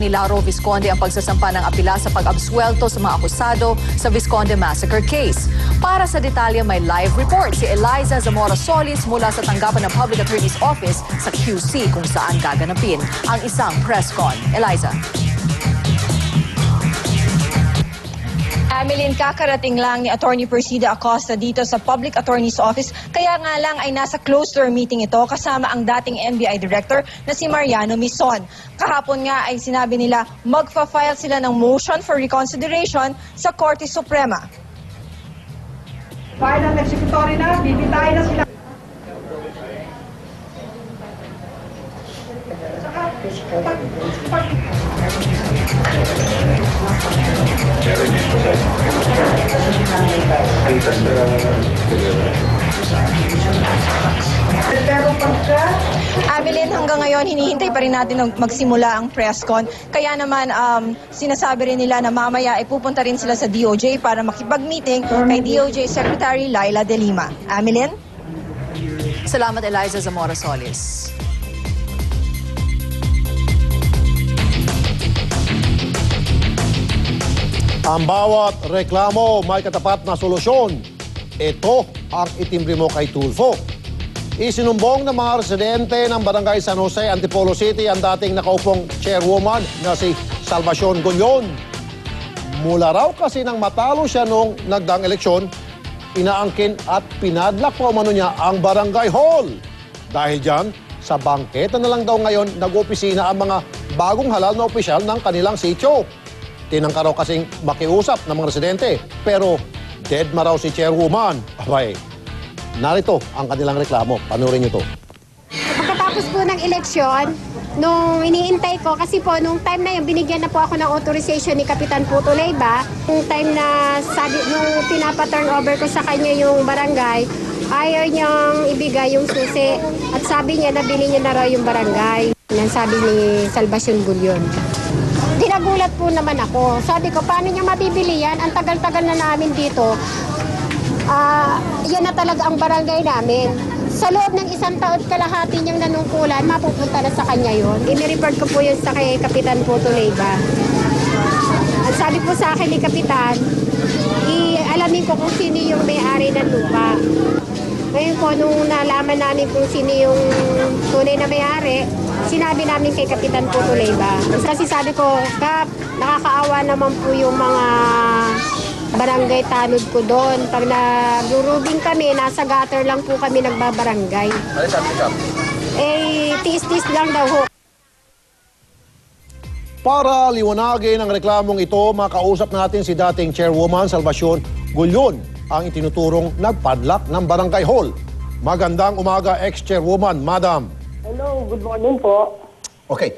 Ni Lauro Visconde ang pagsasampa ng apela sa pag-absuelto sa mga akusado sa Visconde Massacre case. Para sa detalye may live report si Eliza Zamora Solis mula sa tanggapan ng Public Attorney's Office sa QC kung saan gaganapin ang isang press con. Eliza. Amelin, kakarating lang ni Attorney Persida Acosta dito sa Public Attorney's Office, kaya nga lang ay nasa closed-door meeting ito kasama ang dating NBI Director na si Mariano Mison. Kahapon nga ay sinabi nila magfa-file sila ng motion for reconsideration sa Korte Suprema. Final executory na, bibitayin na sila. Amelin, hanggang ngayon hinihintay pa rin natin na magsimula ang press con. Kaya naman sinasabi rin nila na mamaya ay pupunta rin sila sa DOJ para makipag-meeting kay DOJ Secretary Laila De Lima. Amelin? Salamat Eliza Zamora Solis. Ang bawat reklamo may katapat na solusyon. Ito ang itimbre mo kay Tulfo. Isinumbong ng mga residente ng Barangay San Jose, Antipolo City ang dating nakaupong chairwoman na si Salvacion Gullon. Mula raw kasi nang matalo siya noong nagdaang eleksyon, inaangkin at pinadlak pa umano niya ang barangay hall. Dahil dyan, sa bangketa na lang daw ngayon nag-opisina ang mga bagong halal na opisyal ng kanilang sityo. Tinangka raw kasing makiusap ng mga residente, pero dead ma raw si chairwoman. Abay, narito ang kanilang reklamo. Panurin niyo to. Pagkatapos po ng eleksyon, nung iniintay ko, kasi po nung time na yun, binigyan na po ako ng authorization ni Kapitan Puto Leyva. Nung time na sabi, nung pinapa-turn over ko sa kanya yung barangay, ayaw niyang ibigay yung susi. At sabi niya, nabili niya na raw yung barangay. Yan sabi ni Salvacion Gullon. Dinagulat po naman ako. Sabi ko, paano niya mabibili yan? Ang tagal-tagal na namin dito. Yan na talaga ang barangay namin. Sa loob ng isang taon kalahati niyang nanungkulan, mapupunta na sa kanya yun. I-report ko po yun sa kay Kapitan Puto Leyva. Ang sabi po sa akin ni Kapitan, alamin ko kung sino yung may-ari ng lupa. Ngayon po, nung nalaman namin kung sino yung tunay na may-ari, sinabi namin kay Kapitan Puto Leyva. Kasi sabi ko, Kap, nakakaawa naman po yung mga barangay tanod ko doon. Pag nag-rubing kami, nasa gutter lang po kami nagbabarangay. Ano sabi ni Kap? Tiis-tiis lang daw ho. Para liwanagin ang reklamong ito, makausap natin si dating chairwoman Salvacion Gullon, ang itinuturong nagpadlak ng barangay hall. Magandang umaga, ex-chairwoman, madam. Hello, good morning po. Okay.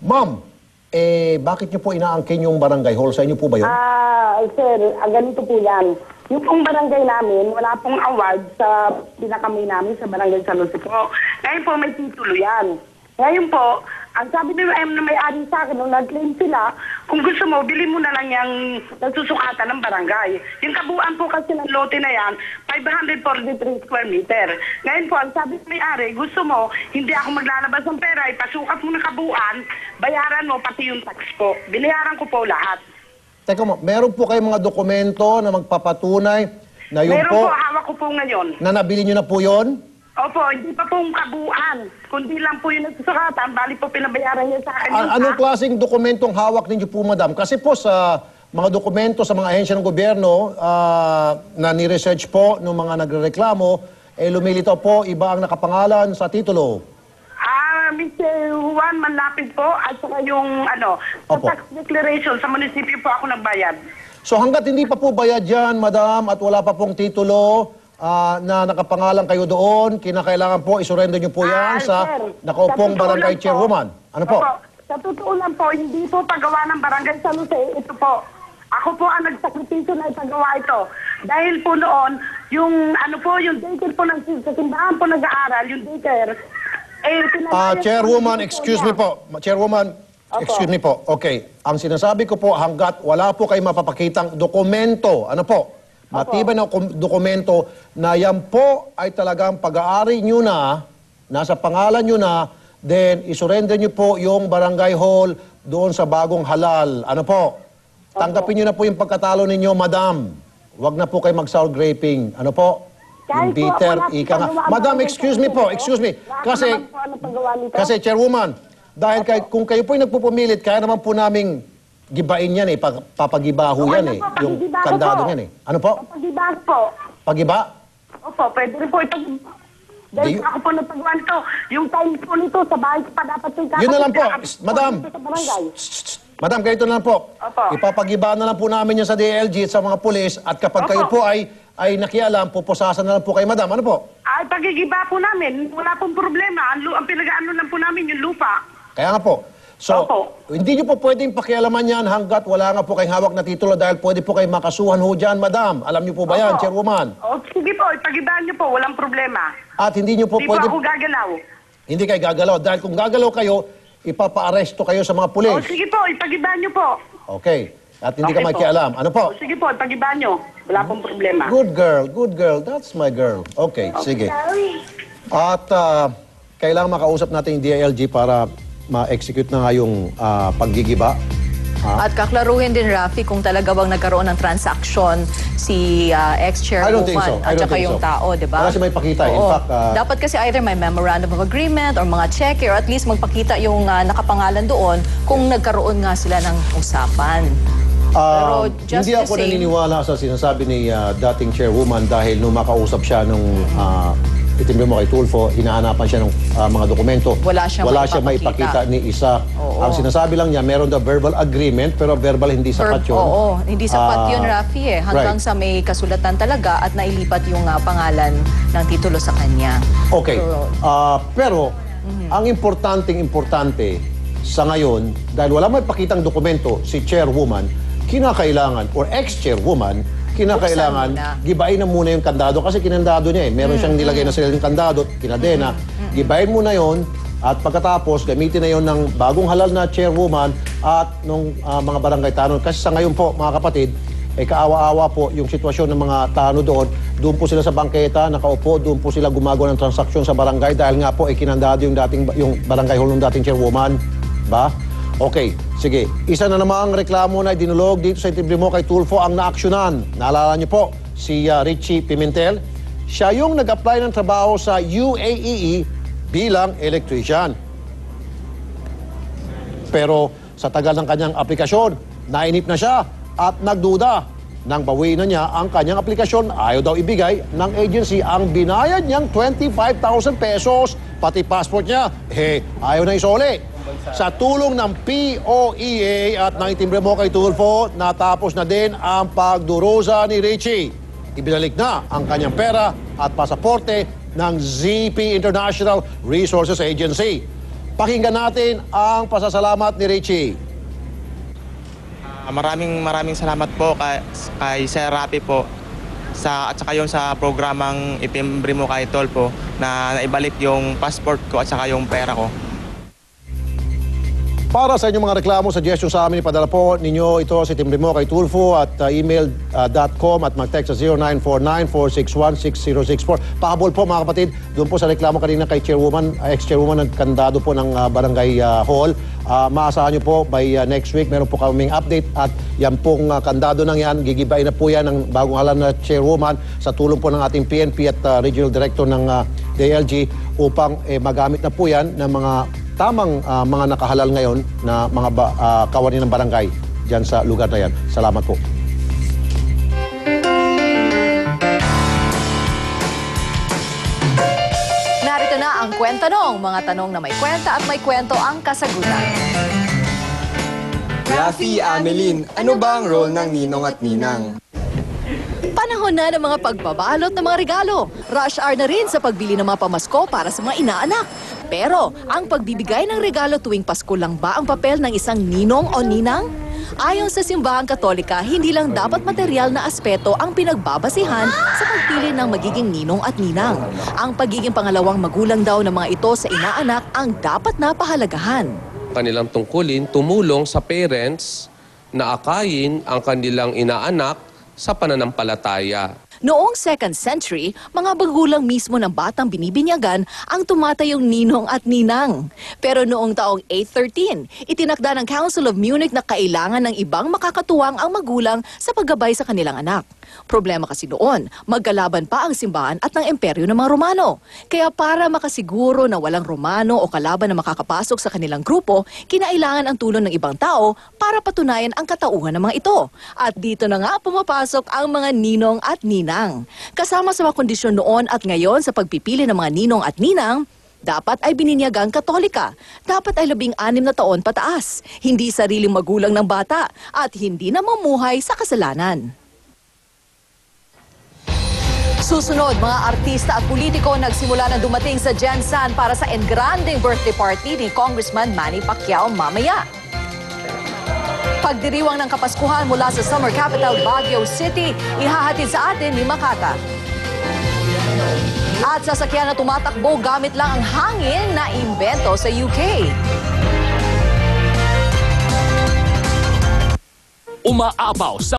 Ma'am, bakit niyo po inaangkin yung barangay hall? Sa inyo po ba yun? Sir, ganito po yan. Yung pong barangay namin, wala pong award sa pinakamay namin sa barangay San Jose po. Ngayon po, may titulo yan. Ngayon po, ang sabi na may-ari sa akin, nung nag-claim sila, kung gusto mo, bilhin mo na lang yung nagsusukatan ng barangay. Yung kabuuan po kasi ng lote na yan, 543 square meter. Ngayon po, ang sabi ng may-ari, gusto mo, hindi ako maglalabas ng pera, ipasukat mo ng kabuuan, bayaran mo pati yung tax ko. Binayaran ko po lahat. Teka mo, meron po kayong mga dokumento na magpapatunay na yun Meron po, hawak ko po ngayon. na nabili nyo na po yun? Opo, hindi pa pong kabuuan. Kundi lang po yung nagsusukatan, bali po pinabayaran niya sa akin. Anong klaseng dokumentong hawak ninyo po, madam? Kasi po sa mga dokumento sa mga ahensya ng gobyerno na ni-research po ng mga nagrereklamo, lumilitaw po iba ang nakapangalan sa titulo. Mr. Juan Manlapid po at saka yung sa tax declaration sa munisipyo po ako nagbayad. So hanggat hindi pa po bayad yan, madam, at wala pa pong titulo na nakapangalan kayo doon, kinakailangan po isurrender nyo po yan sa nakaupong barangay chairwoman. Ano po? Opo, sa totoo lang po, hindi po paggawa ng barangay San Jose, ito po. Ako po ang nagsakripisyo na ipagawa ito. Dahil po noon, yung yung daycare po sa simbahan po nag-aaral, yung daycare, Chairwoman, excuse me po. Chairwoman, excuse me po. Okay. Ang sinasabi ko po, hanggat wala po kayo mapapakitang dokumento, ano po? Matibay na dokumento na yan po ay talagang pag-aari nyo na, nasa pangalan nyo na, then isurrender nyo po yung barangay hall doon sa bagong halal. Ano po? Tanggapin niyo na po yung pagkatalo ninyo, madam. Huwag na po kayo mag-sour graping. Ano po? Yung Kahit po bitter, ako ika nga. nagpagawa Madam, ng excuse me po, excuse me. Kasi, naman po ang napagawa nito. kasi chairwoman, dahil kung kayo po yung nagpupumilit, kaya naman po naming gibain yan eh, papagibaho Oo, yan ano eh. po, Yung pagigiba ko kandado po. yan eh. Ano po? Pag-ibag po. Pagiba? Opo, pwede rin po ito. Dahil Di- ako po nagpagawa nito. Yung time po nito, sa bahay ko pa dapat yung Yun na lang po. kakapit Madam. dito sa barangay. Madam, ganito na lang po. Opo. Ipapagiba na lang po namin yan sa DLG at sa mga pulis at kapag Opo. kayo po ay nakialam, pupusasan na lang po kayo, madam. Ano po? Ay, pagigiba po namin. Wala pong problema. Ang pinag-ano lang po namin yung lupa. Kaya nga po. So, Opo. hindi nyo po pwedeng pakialaman yan hanggat wala nga po kayong hawak na titulo dahil pwede po kayo makasuhan ho dyan, madam. Alam nyo po ba yan, Opo. chairwoman? O, sige po, ipagibaan niyo po. Walang problema. At hindi nyo po Hindi po pwede... ako gagalaw. Hindi kayo gagalaw. Dahil kung gagalaw kayo, ipapa-aresto kayo sa mga pulis. O, sige po, ipagibaan niyo po. Okay. At hindi ka Okay po. makialam. Ano po? O, sige po, ipagibaan niyo. Wala pong problema. Good girl. That's my girl. Okay, sige. At kailangan makausap natin yung DILG para ma-execute na nga yung paggigiba. At kaklaruhin din, Rafi, kung talaga bang nagkaroon ng transaction si I don't think so. ex-chairwoman I at don't saka think yung so. tao, di ba? Wala siya may pakita. In Oo. fact, dapat kasi either may memorandum of agreement or mga check or at least magpakita yung nakapangalan doon kung nagkaroon nga sila ng usapan. Pero just hindi the ako same- naniniwala sa sinasabi ni dating chairwoman dahil nung makausap siya nung itimbre mo kay Tulfo, hinahanapan siya ng mga dokumento. Wala siyang may maipapakita. ipakita ni isa. Oo. Ang sinasabi lang niya, meron daw verbal agreement pero verbal hindi sapat yun. Oo, hindi sapat yun, Rafi, hanggang right. sa may kasulatan talaga at nailipat yung pangalan ng titulo sa kanya. Okay. Pero, Mhm. ang importante sa ngayon, dahil wala may pakitang dokumento si chairwoman, kinakailangan, or ex-chairwoman, kinakailangan, Buksan muna. gibain na muna yung kandado kasi kinandado niya eh. Meron siyang nilagay na sariling kandado, kinadena. Gibain mo na yon at pagkatapos, gamitin na yon ng bagong halal na chairwoman at nung mga barangay tanod. Kasi sa ngayon po, mga kapatid, kaawa-awa po yung sitwasyon ng mga tano doon. Doon po sila sa bangketa, nakaupo, doon po sila gumagawa ng transaksyon sa barangay dahil nga po kinandado yung barangay hall ng dating chairwoman. Ba? Okay, sige. Isa na namang reklamo na dinulog dito sa itimbre mo kay Tulfo ang naaksyonan. Naalala niyo po, si Richie Pimentel. Siya yung nag-apply ng trabaho sa UAE bilang electrician. Pero sa tagal ng kanyang aplikasyon, nainip na siya at nagduda. Nang bawiin na niya ang kanyang aplikasyon, ayaw daw ibigay ng agency ang binayad niyang 25,000 pesos, pati passport niya. Ayaw na isole. Sa tulong ng POEA at ng itimbre mo kay Tulfo, natapos na din ang pagdurusa ni Richie. Ibinalik na ang kanyang pera at pasaporte ng ZP International Resources Agency. Pakinggan natin ang pasasalamat ni Richie. Maraming salamat po kay Sir Rafi po at saka yung sa programang itimbre mo kay Tulfo na naibalik yung passport ko at saka yung pera ko. Para sa inyong mga reklamo, suggestion sa amin, ipadala po ninyo ito sa itimbre mo kay Tulfo at email.com at mag-text sa 0949-461-6064. Pahabol po mga kapatid, doon po sa reklamo kanina kay chairwoman, ex-chairwoman ng kandado po ng barangay hall. Maasahan nyo po by next week, meron po kaming update at yan pong kandado nang yan, gigibain na po yan ng bagong halal na chairwoman sa tulong po ng ating PNP at regional director ng DLG upang magamit na po yan ng mga tamang mga nakahalal ngayon na mga kawani ng barangay dyan sa lugar na yan. Salamat po. Narito na ang Kwentanong, mga tanong na may kwenta at may kwento ang kasagutan. Rafi, Amelin, ano ba ang role ng ninong at ninang? Panahon na ng mga pagbabalot ng mga regalo. Rush hour na rin sa pagbili ng mga pamasko para sa mga inaanak. Pero, ang pagbibigay ng regalo tuwing Pasko lang ba ang papel ng isang ninong o ninang? Ayon sa simbahang Katolika, hindi lang dapat material na aspeto ang pinagbabasihan sa pagpili ng magiging ninong at ninang. Ang pagiging pangalawang magulang daw ng mga ito sa inaanak ang dapat na pahalagahan. Kanilang tungkulin, tumulong sa parents na akayin ang kanilang inaanak sa pananampalataya. Noong 2nd century, mga bagulang mismo ng batang binibinyagan ang tumatayong ninong at ninang. Pero noong taong 813, itinakda ng Council of Munich na kailangan ng ibang makakatuwang ang magulang sa paggabay sa kanilang anak. Problema kasi noon, magkalaban pa ang simbahan at ng imperyo ng mga Romano. Kaya para makasiguro na walang Romano o kalaban na makakapasok sa kanilang grupo, kinailangan ang tulong ng ibang tao para patunayan ang katauhan ng mga ito. At dito na nga pumapasok ang mga ninong at ninang. Kasama sa mga kondisyon noon at ngayon sa pagpipili ng mga ninong at ninang, dapat ay bininyagang Katolika. Dapat ay 16 na taon pataas. Hindi sariling magulang ng bata at hindi na mamuhay sa kasalanan. Susunod, mga artista at politiko nagsimula na dumating sa Jensan para sa engranding birthday party ni Congressman Manny Pacquiao mamaya. Pagdiriwang ng Kapaskuhan mula sa summer capital Baguio City, ihahatid sa atin ni Makata. At sasakyan na tumatakbo gamit lang ang hangin na imbento sa UK. Umaapaw sa